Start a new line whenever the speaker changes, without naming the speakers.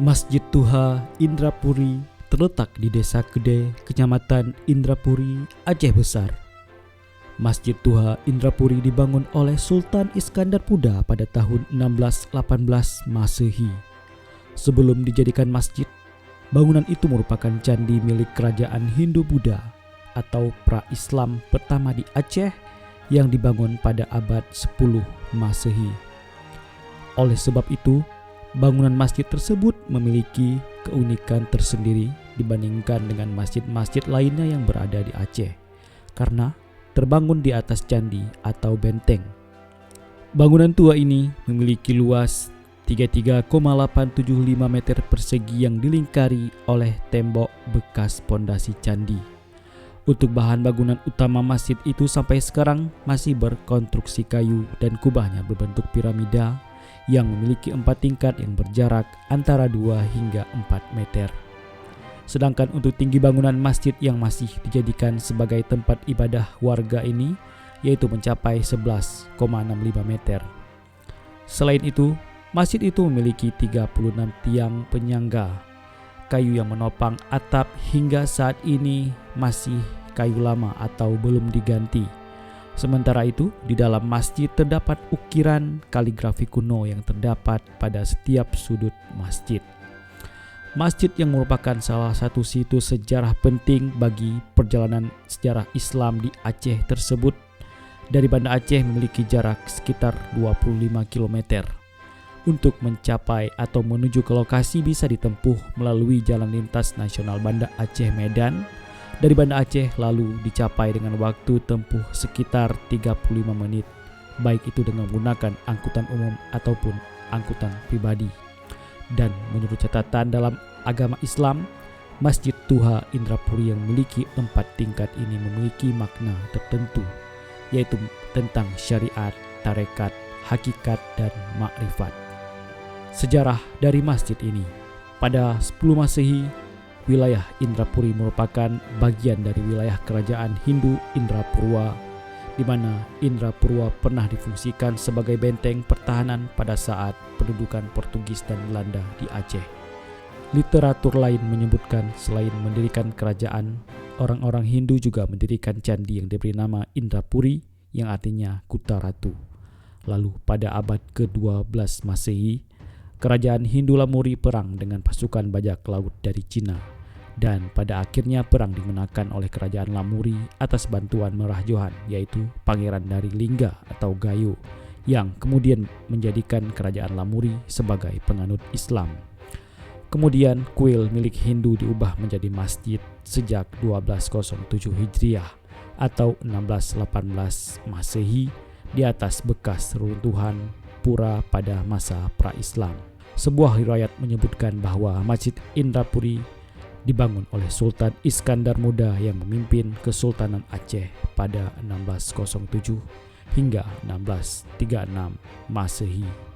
Masjid Tuha Indrapuri terletak di Desa Gede, Kecamatan Indrapuri, Aceh Besar. Masjid Tuha Indrapuri dibangun oleh Sultan Iskandar Muda pada tahun 1618 Masehi. Sebelum dijadikan masjid, bangunan itu merupakan candi milik kerajaan Hindu-Buddha atau pra-Islam pertama di Aceh yang dibangun pada abad 10 Masehi. Oleh sebab itu, bangunan masjid tersebut memiliki keunikan tersendiri dibandingkan dengan masjid-masjid lainnya yang berada di Aceh karena terbangun di atas candi atau benteng. Bangunan tua ini memiliki luas 33,875 meter persegi yang dilingkari oleh tembok bekas pondasi candi. Untuk bahan bangunan utama masjid itu sampai sekarang masih berkonstruksi kayu dan kubahnya berbentuk piramida yang memiliki 4 tingkat yang berjarak antara 2 hingga 4 meter. Sedangkan untuk tinggi bangunan masjid yang masih dijadikan sebagai tempat ibadah warga ini yaitu mencapai 11,65 meter. Selain itu, masjid itu memiliki 36 tiang penyangga kayu yang menopang atap hingga saat ini masih kayu lama atau belum diganti. Sementara itu, di dalam masjid terdapat ukiran kaligrafi kuno yang terdapat pada setiap sudut masjid. Masjid yang merupakan salah satu situs sejarah penting bagi perjalanan sejarah Islam di Aceh tersebut dari Banda Aceh memiliki jarak sekitar 25 km. Untuk mencapai atau menuju ke lokasi bisa ditempuh melalui Jalan Lintas Nasional Banda Aceh Medan. Dari Banda Aceh lalu dicapai dengan waktu tempuh sekitar 35 menit, baik itu dengan menggunakan angkutan umum ataupun angkutan pribadi. Dan menurut catatan dalam agama Islam, Masjid Tuha Indrapuri yang memiliki 4 tingkat ini memiliki makna tertentu, yaitu tentang syariat, tarekat, hakikat, dan makrifat. Sejarah dari masjid ini, pada 10 Masehi, wilayah Indrapuri merupakan bagian dari wilayah kerajaan Hindu Indrapurwa, di mana Indrapurwa pernah difungsikan sebagai benteng pertahanan pada saat pendudukan Portugis dan Belanda di Aceh. Literatur lain menyebutkan selain mendirikan kerajaan, orang-orang Hindu juga mendirikan candi yang diberi nama Indrapuri yang artinya Kuta Ratu. Lalu pada abad ke-12 Masehi, kerajaan Hindu Lamuri perang dengan pasukan bajak laut dari Cina, dan pada akhirnya perang dimenangkan oleh kerajaan Lamuri atas bantuan Merah Johan, yaitu pangeran dari Lingga atau Gayo, yang kemudian menjadikan kerajaan Lamuri sebagai penganut Islam. Kemudian kuil milik Hindu diubah menjadi masjid sejak 1207 Hijriah atau 1618 Masehi di atas bekas reruntuhan pura pada masa pra-Islam. Sebuah riwayat menyebutkan bahwa Masjid Indrapuri dibangun oleh Sultan Iskandar Muda yang memimpin Kesultanan Aceh pada 1607 hingga 1636 Masehi.